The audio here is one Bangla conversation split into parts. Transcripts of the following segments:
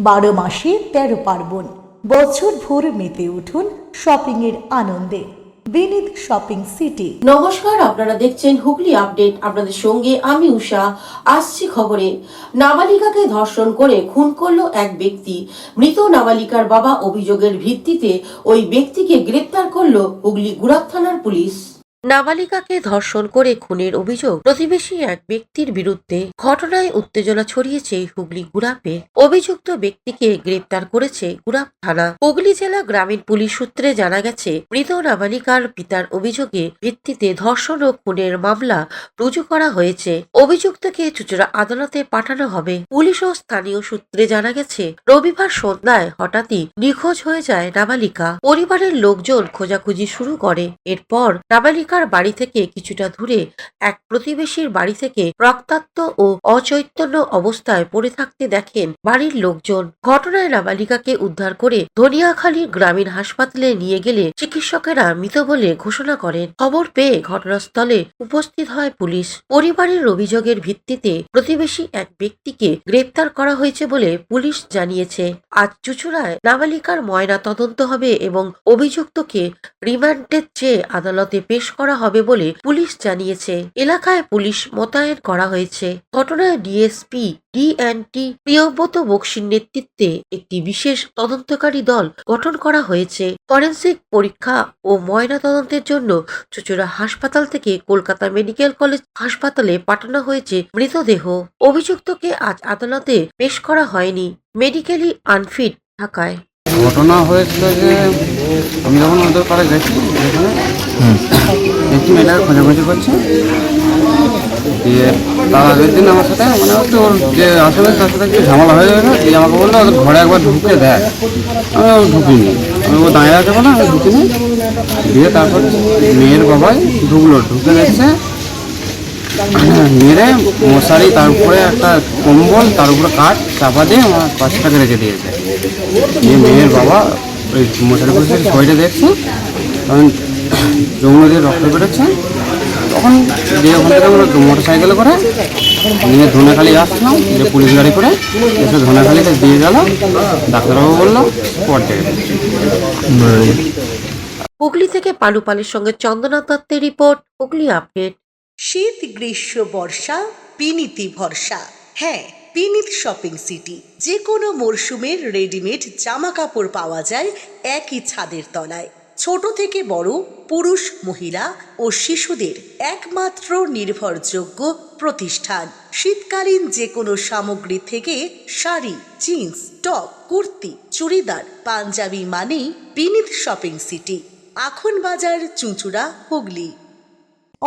12 মাসে 13 পার্বণ, বছর ভোর মেতে উঠুন শপিং এর আনন্দে। Vinit shopping city. নমস্কার, আপনারা দেখছেন হুগলি আপডেট। আপনাদের সঙ্গে আমি উষা। আসছি খবরে। নাবালিকাকে ধর্ষণ করে খুন করলো এক ব্যক্তি। মৃত নাবালিকার বাবা অভিযোগের ভিত্তিতে ওই ব্যক্তিকে গ্রেপ্তার করলো হুগলি গুড়াপ থানার পুলিশ। নাবালিকাকে ধর্ষণ করে খুনের অভিযোগ প্রতিবেশী এক ব্যক্তির বিরুদ্ধে। ঘটনায় উত্তেজনা ছড়িয়েছে হুগলি গুড়াপে। অভিযুক্ত ব্যক্তিকে গ্রেপ্তার করেছে গুড়াপ থানা। হুগলি জেলা গ্রামীণ পুলিশ সূত্রে জানা গেছে, মৃত নাবালিকার পিতার অভিযোগে ভিত্তিতে ধর্ষণ ও খুনের মামলা রুজু করা হয়েছে। অভিযুক্তকে চুঁচুড়া আদালতে পাঠানো হবে। পুলিশ ও স্থানীয় সূত্রে জানা গেছে, রবিবার সন্ধ্যায় হঠাৎই নিখোঁজ হয়ে যায় নাবালিকা। পরিবারের লোকজন খোঁজাখুঁজি শুরু করে। এরপর নাবালিকার বাড়ি থেকে কিছুটা দূরে এক প্রতিবেশীর বাড়ি থেকে রক্তাক্ত ও অচৈতন্য অবস্থায় পড়ে থাকতে দেখেন বাড়ির লোকজন। ঘটনায় নাবালিকাকে উদ্ধার করে ধনিয়াখালীর গ্রামীণ হাসপাতালে নিয়ে গেলে চিকিৎসকেরা মৃত বলে ঘোষণা করেন। খবর পেয়ে ঘটনাস্থলে উপস্থিত হয় পুলিশ। পরিবারের অভিযোগের ভিত্তিতে প্রতিবেশী এক ব্যক্তিকে গ্রেপ্তার করা হয়েছে বলে পুলিশ জানিয়েছে। আজ চুঁচুড়ায় নাবালিকার ময়না তদন্ত হবে এবং অভিযুক্তকে রিমান্ডের চেয়ে আদালতে পেশ করা হবে বলে পুলিশ জানিয়েছে। এলাকায় পুলিশ মোতায়েন করা হয়েছে। ঘটনায় ডিএসপি ডিএনটি প্রিয়ব্রত বক্সির নেতৃত্বে একটি বিশেষ তদন্তকারী দল গঠন করা হয়েছে। ফরেনসিক পরীক্ষা ও ময়না তদন্তের জন্য চুঁচুড়া হাসপাতাল থেকে কলকাতা মেডিকেল কলেজ হাসপাতালে পাঠানো হয়েছে মৃতদেহ। অভিযুক্তকে আজ আদালতে পেশ করা হয়নি, মেডিকেলি আনফিট থাকায়। ঘটনা হয়েছিল যে আমি যখন ওদের পাড়ে গেছি, যেখানে দেখি মেয়েটাকে খোঁজাখুঁজি করছে, দিয়ে তার আগের দিন আমার সাথে মানে হচ্ছে ওর যে আসলে তার সাথে একটু ঝামেলা হয়ে যাবে, দিয়ে আমাকে বললো ওদের ঘরে একবার ঢুকে দেয়। আমি ঢুকিনি, আমি ও দাঁড়িয়ে আছে বলে আমি ঢুকিনি। দিয়ে তারপর মেয়ের বাবাই ঢুকে দেখছে মেরে মশারি, তার উপরে একটা কম্বল, তার উপরে কাঠ চাপা দিয়ে আমার বাচ্চাটাকে রেখে দিয়েছে। দিয়ে মেয়ের বাবা ওই মশারি করে শরীরে দেখছে, তখন যৌন দিয়ে রক্ত বেরোচ্ছে। তখন দিয়ে ওখান থেকে আমরা মোটর সাইকেলে করে নিয়ে ধনেখালি আসলাম, যে পুলিশ গাড়ি করে এসে ধনেখালিতে দিয়ে গেল। ডাক্তারবাবু বললো পর থেকে। হুগলি থেকে পালুপালের সঙ্গে চন্দনা দত্তের রিপোর্ট, হুগলি আপডেট। শীত গ্রীষ্ম বর্ষা বিনীতি ভরসা। হ্যাঁ, বিনীত শপিং সিটি। যে কোনো মরশুমের রেডিমেড জামা কাপড় পাওয়া যায় একই ছাদের তলায়। ছোট থেকে বড়, পুরুষ মহিলা ও শিশুদের একমাত্র নির্ভরযোগ্য প্রতিষ্ঠান। শীতকালীন যে কোনো সামগ্রী থেকে শাড়ি, জিন্স, টপ, কুর্তি, চুড়িদার, পাঞ্জাবি মানেই বিনীত শপিং সিটি। আখন বাজার, চুঁচুড়া, Hooghly.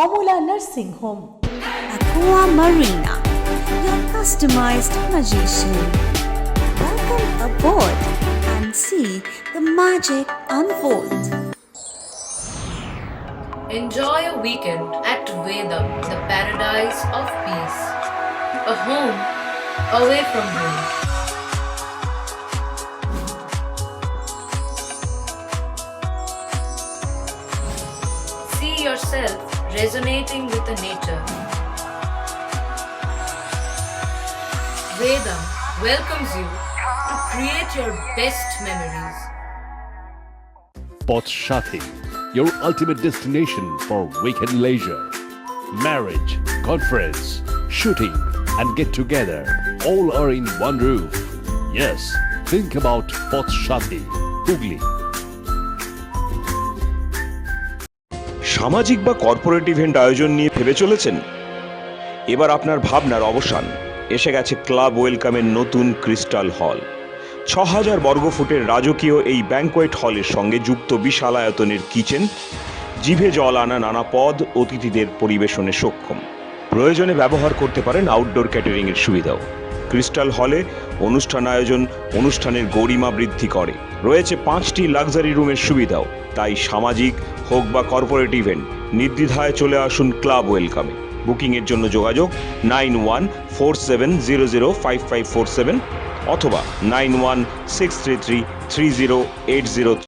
Amala nursing home. Aqua Marina, your customized magician. Welcome aboard and see the magic unfold. Enjoy a weekend at Vedam, the paradise of peace. A home away from home. See yourself resonating with the nature. Vedam welcomes you to create your best memories. Port Shati, your ultimate destination for weekend leisure, marriage, conference, shooting, and get together. All are in one roof. Yes, think about Port Shati, Hugli. সামাজিক বা কর্পোরেট ইভেন্ট আয়োজন নিয়ে ভেবে চলেছেন? এবার আপনার ভাবনার অবসান। এসে গেছে ক্লাব ওয়েলকামের নতুন ক্রিস্টাল হল। ৬,০০০ বর্গফুটের রাজকীয় এই ব্যাংকোয়েট হলের সঙ্গে যুক্ত বিশাল আয়তনের কিচেন, জিভে জল আনা নানা পদ অতিথিদের পরিবেশনে সক্ষম। প্রয়োজনে ব্যবহার করতে পারেন আউটডোর ক্যাটারিংয়ের সুবিধাও। ক্রিস্টাল হলে অনুষ্ঠান আয়োজন অনুষ্ঠানের গরিমা বৃদ্ধি করে। রয়েছে 5টি লাক্সারি রুমের সুবিধাও। তাই সামাজিক হোক বা কর্পোরেট ইভেন্ট, নির্দ্বিধায় চলে আসুন ক্লাব ওয়েলকামে। বুকিংয়ের জন্য যোগাযোগ 9147005547 অথবা 9163333080